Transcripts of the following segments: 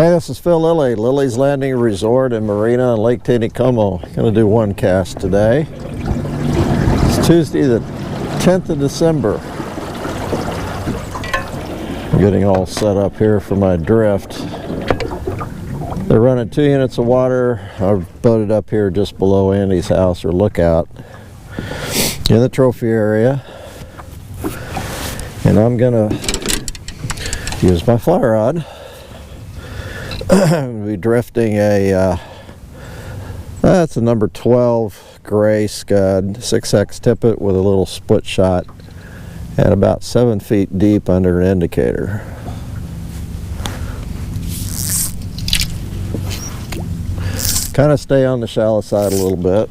Hey, this is Phil Lilley, Lilley's Landing Resort and Marina on Lake Tanicomo. Going to do one cast today. It's Tuesday the 10th of December. I'm getting all set up here for my drift. They're running 2 units of water. I've boated up here just below Andy's house or lookout in the trophy area. And I'm going to use my fly rod. We'll be drifting that's a number 12 gray scud 6X tippet with a little split shot at about 7 feet deep under an indicator. Kind of stay on the shallow side a little bit.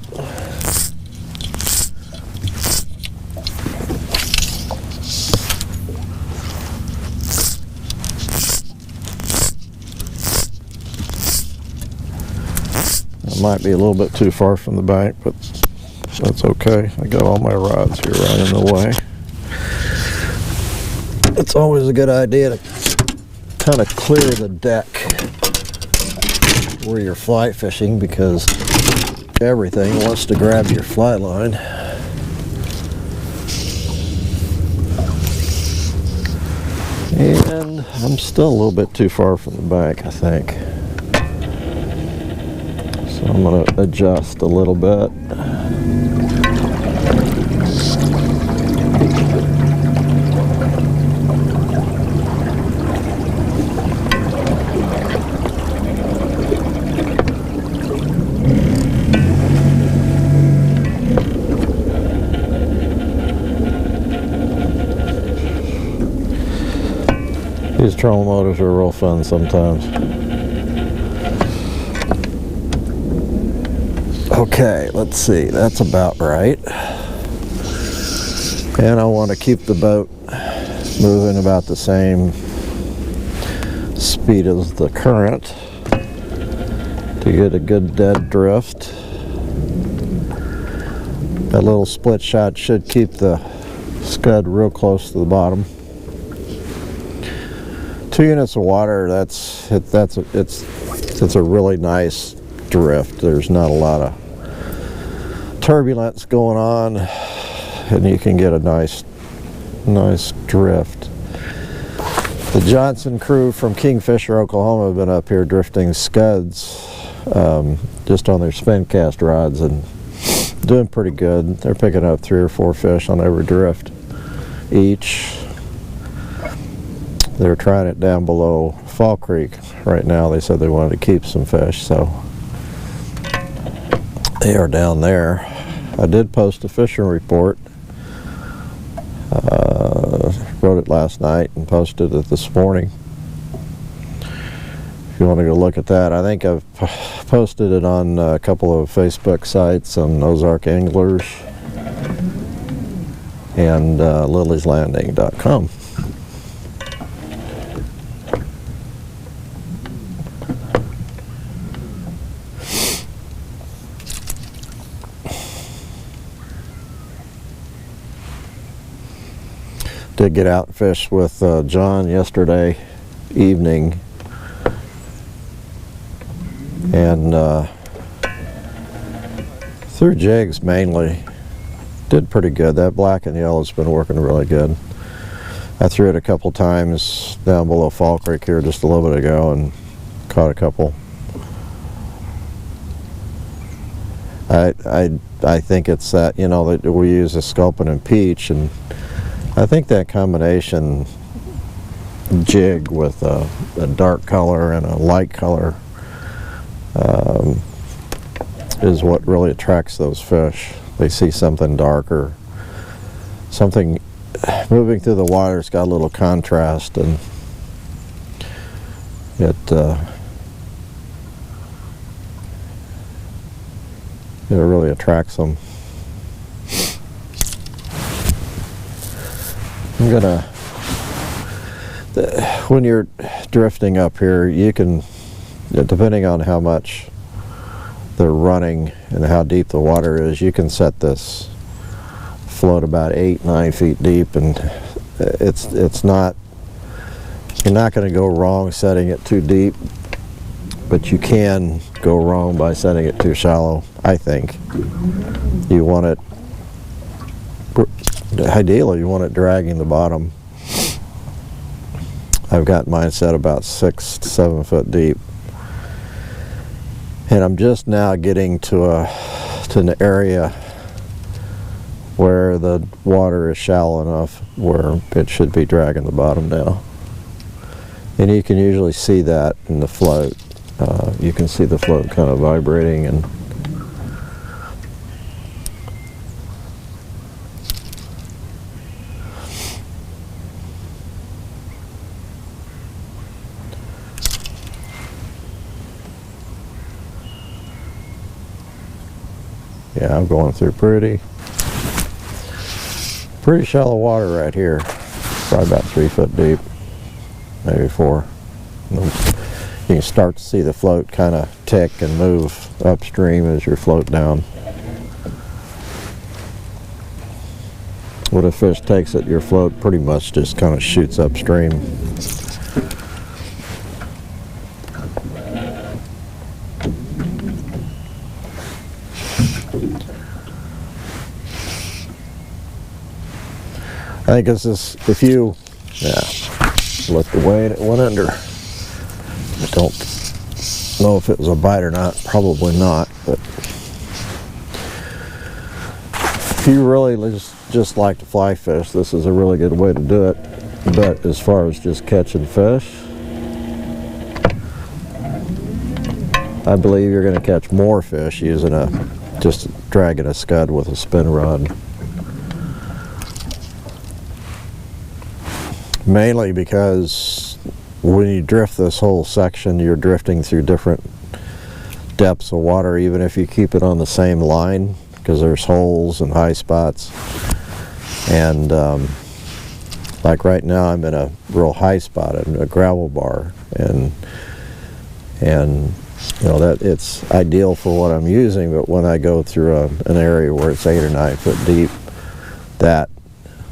Might be a little bit too far from the bank, but that's okay. I got all my rods here right in the way. It's always a good idea to kind of clear the deck where you're fly fishing, because everything wants to grab your fly line. And I'm still a little bit too far from the bank, I think. So I'm going to adjust a little bit. These trolling motors are real fun sometimes. Okay, let's see, that's about right. And I want to keep the boat moving about the same speed as the current to get a good dead drift. That little split shot should keep the scud real close to the bottom. 2 units of water, it's a really nice drift. There's not a lot of turbulence going on, and you can get a nice drift. The Johnson crew from Kingfisher, Oklahoma have been up here drifting scuds just on their spin cast rods and doing pretty good. They're picking up 3 or 4 fish on every drift each. They're trying it down below Fall Creek right now. They said they wanted to keep some fish, so they are down there. I did post a fishing report. Wrote it last night and posted it this morning. If you want to go look at that, I think I've posted it on a couple of Facebook sites on Ozark Anglers and lilleyslanding.com. Did get out and fish with John yesterday evening, and threw jigs mainly. Did pretty good. That black and yellow's been working really good. I threw it a couple times down below Fall Creek here just a little bit ago and caught a couple. I think it's that, you know, that we use a sculpin and peach, and I think that combination jig with a dark color and a light color is what really attracts those fish. They see something darker, something moving through the water. It's got a little contrast, and it really attracts them. I'm gonna, when you're drifting up here, you can, depending on how much they're running and how deep the water is, you can set this float about 8-9 feet deep, and it's not, you're not going to go wrong setting it too deep. but you can go wrong by setting it too shallow, I think. You want it, ideally you want it dragging the bottom. I've got mine set about 6 to 7 foot deep. And I'm just now getting to an area where the water is shallow enough where it should be dragging the bottom down. And you can usually see that in the float. You can see the float kind of vibrating, and yeah, I'm going through pretty shallow water right here. Probably about 3 foot deep, maybe 4. You can start to see the float kind of tick and move upstream as you float down. When a fish takes it, your float pretty much just kind of shoots upstream. I think this is, if you, look the way it went under. I don't know if it was a bite or not, probably not, but if you really just like to fly fish, this is a really good way to do it. But as far as just catching fish, I believe you're going to catch more fish using just dragging a scud with a spin rod. Mainly because when you drift this whole section, you're drifting through different depths of water, even if you keep it on the same line, because there's holes and high spots. And like right now, I'm in a real high spot in a gravel bar, and you know that it's ideal for what I'm using. But when I go through an area where it's 8 or 9 foot deep, that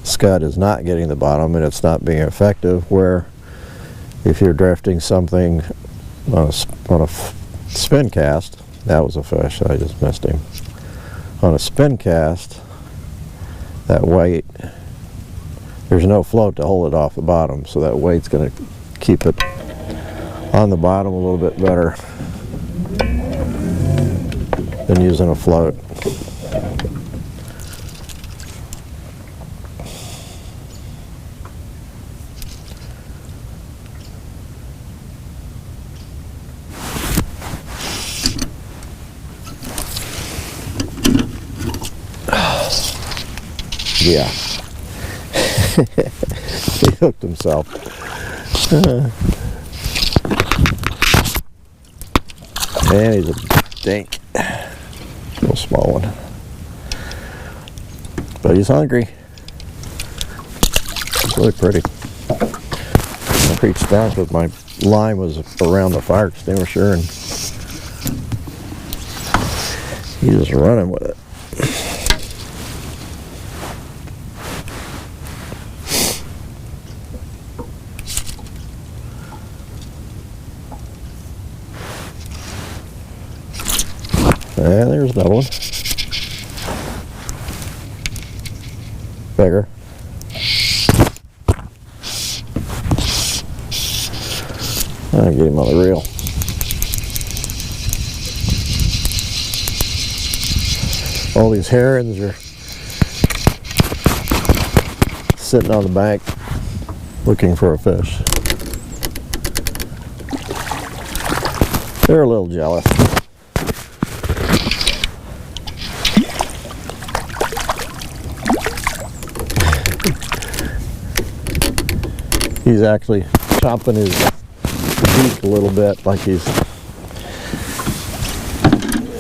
scud is not getting the bottom and it's not being effective. Where if you're drifting something on a spin cast, that was a fish, I just missed him. On a spin cast, that weight, there's no float to hold it off the bottom, so that weight's going to keep it on the bottom a little bit better than using a float. Yeah. He hooked himself. Man, he's a dink. Little small one. But he's hungry. It's really pretty. I reached down because my line was around the fire extinguisher and he's just running with it. And there's another one. Bigger. I'll get him on the reel. All these herons are sitting on the bank looking for a fish. They're a little jealous. He's actually chopping his beak a little bit, like he's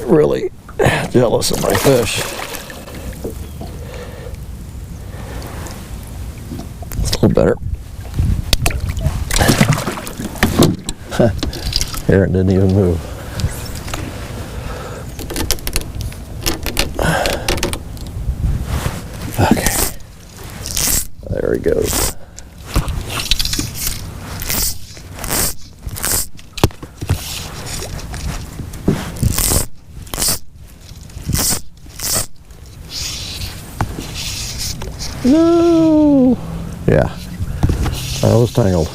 really jealous of my fish. It's a little better. Aaron didn't even move. Okay. There he goes. No. Yeah. I was tangled.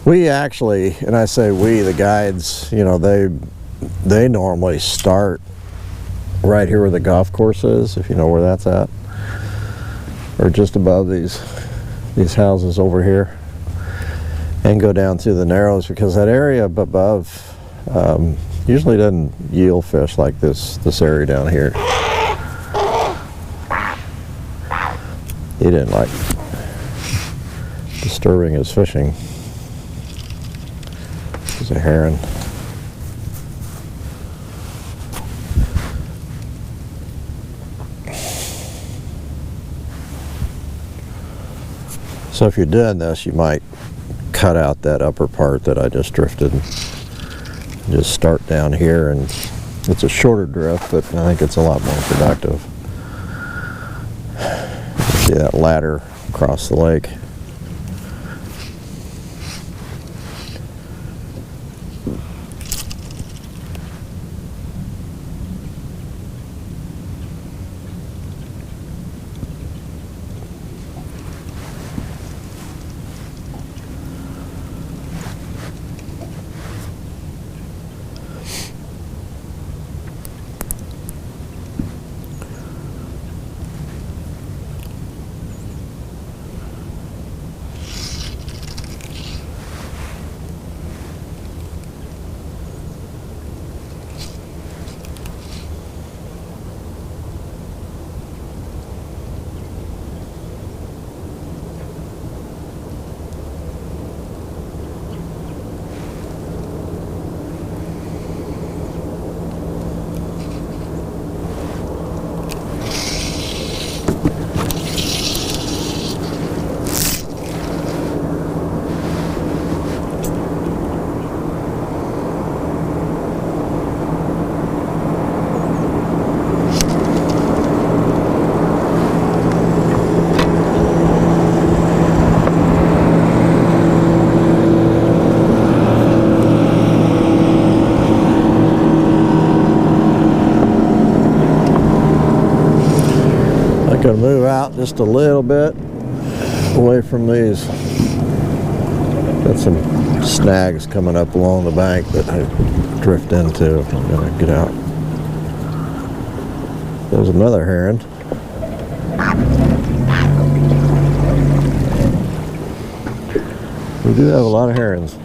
We actually, and I say we, the guides, you know, they normally start right here where the golf course is, if you know where that's at, or just above these houses over here, and go down through the Narrows, because that area up above usually doesn't yield fish like this area down here. He didn't like disturbing his fishing. There's a heron. So if you're doing this, you might cut out that upper part that I just drifted. Just start down here, and it's a shorter drift, but I think it's a lot more productive. You see that ladder across the lake. Gonna move out just a little bit away from these. Got some snags coming up along the bank that I drift into if I'm gonna get out. There's another heron. We do have a lot of herons.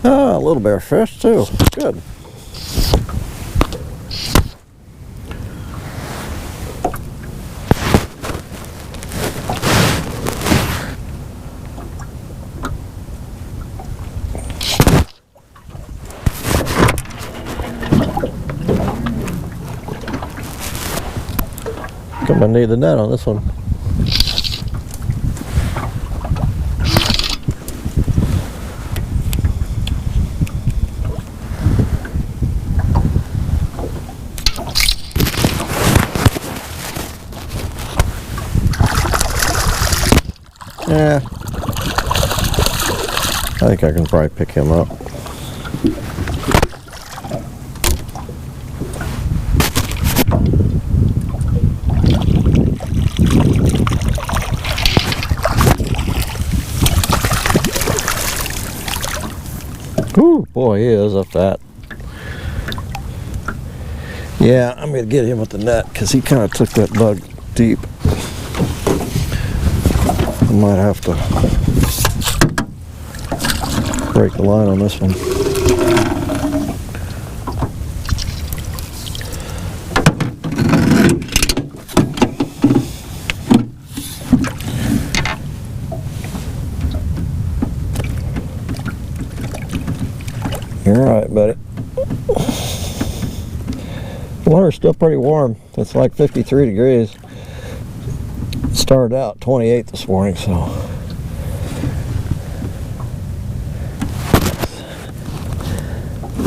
Ah, a little bear fish too. Good. Gonna need the net on this one. Yeah, I think I can probably pick him up. Ooh, boy, he is up that. Yeah, I'm going to get him with the net because he kind of took that bug deep. I might have to break the line on this one. You're all right, buddy. The water's still pretty warm. It's like 53 degrees. It started out 28 this morning, so.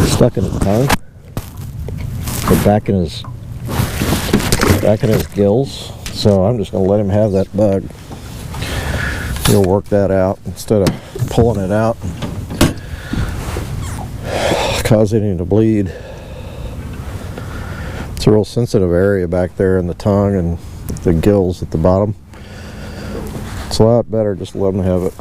Stuck in his tongue. But back in his gills. So I'm just gonna let him have that bug. He'll work that out instead of pulling it out and causing him to bleed. It's a real sensitive area back there in the tongue and the gills at the bottom. It's a lot better just let him have it.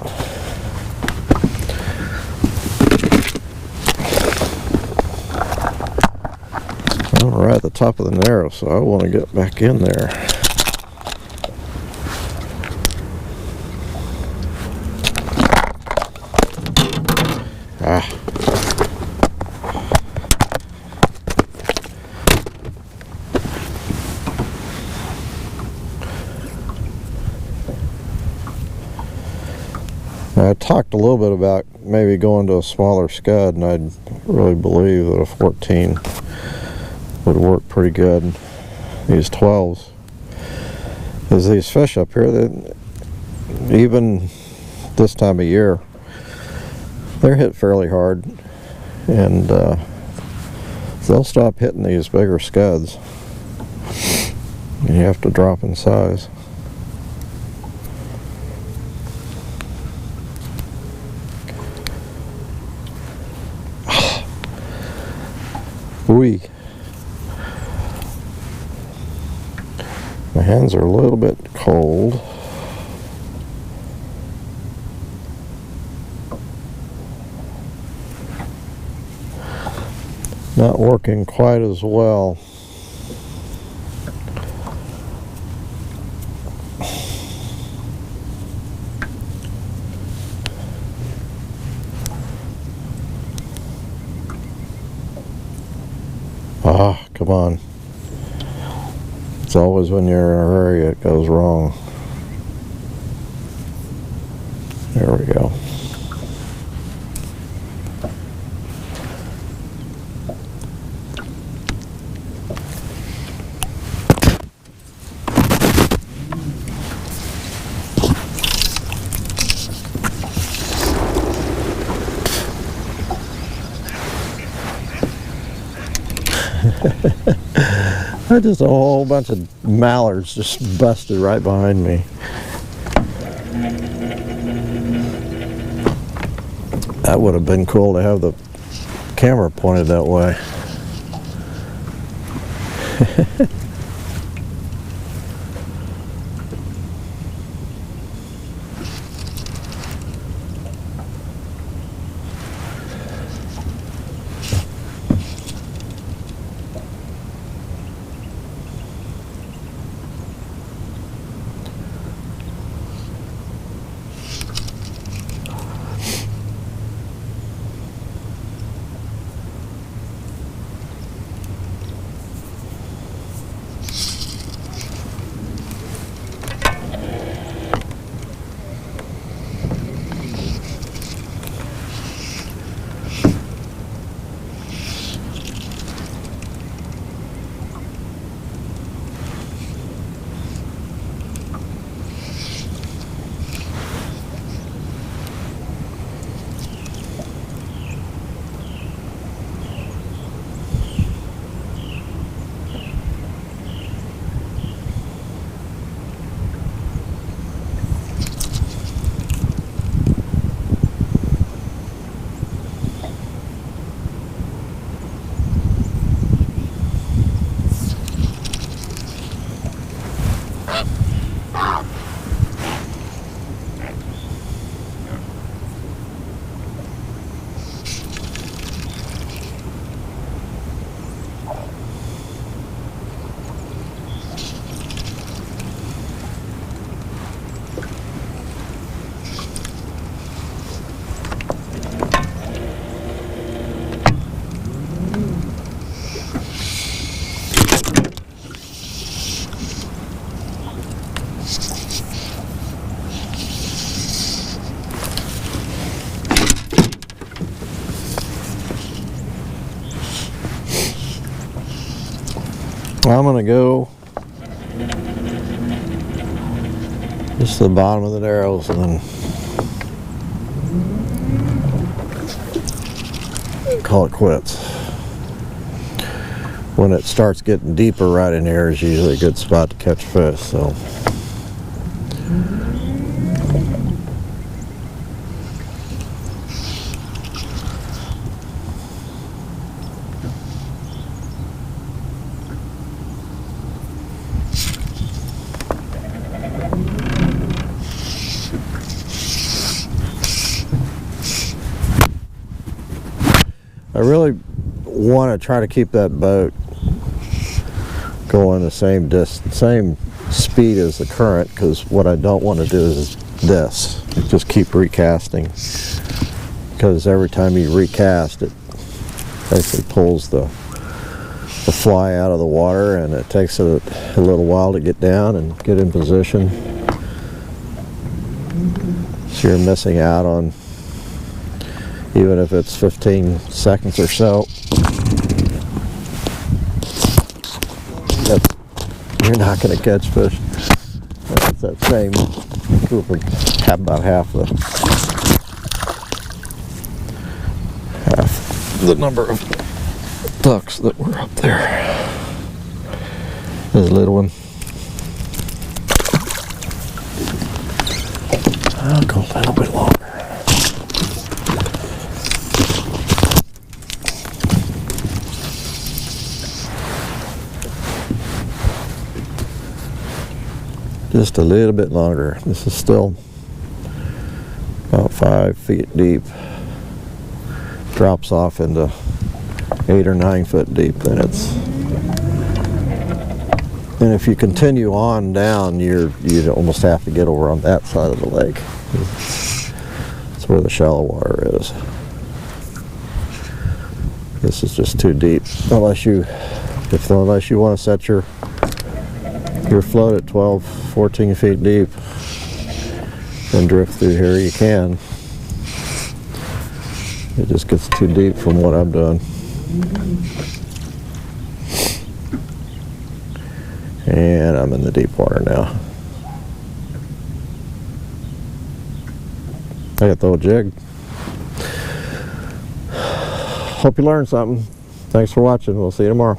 Well, we're right at the top of the narrow, so I want to get back in there. I talked a little bit about maybe going to a smaller scud, and I really believe that a 14 would work pretty good. These 12s, because these fish up here, that even this time of year, they're hit fairly hard, and they'll stop hitting these bigger scuds, and you have to drop in size. Ooh. My hands are a little bit cold. Not working quite as well. Ah, come on. It's always when you're in a hurry it goes wrong. There we go. Just a whole bunch of mallards just busted right behind me. That would have been cool to have the camera pointed that way. I'm gonna go just to the bottom of the narrows and then call it quits. When it starts getting deeper right in here is usually a good spot to catch fish, so. I really want to try to keep that boat going the same speed as the current, because what I don't want to do is this, just keep recasting, because every time you recast it basically pulls the fly out of the water, and it takes it a little while to get down and get in position, so you're missing out on, even if it's 15 seconds or so, you're not going to catch fish. It's that same group of about half the number of ducks that were up there. There's a little one. I'll go a little bit longer. Just a little bit longer. This is still about 5 feet deep. Drops off into 8 or 9 foot deep. Then and if you continue on down, you'd almost have to get over on that side of the lake. That's where the shallow water is. This is just too deep. Unless you want to set your float at 12, 14 feet deep and drift through here, you can. It just gets too deep from what I'm doing. And I'm in the deep water now. I got the old jig. Hope you learned something. Thanks for watching. We'll see you tomorrow.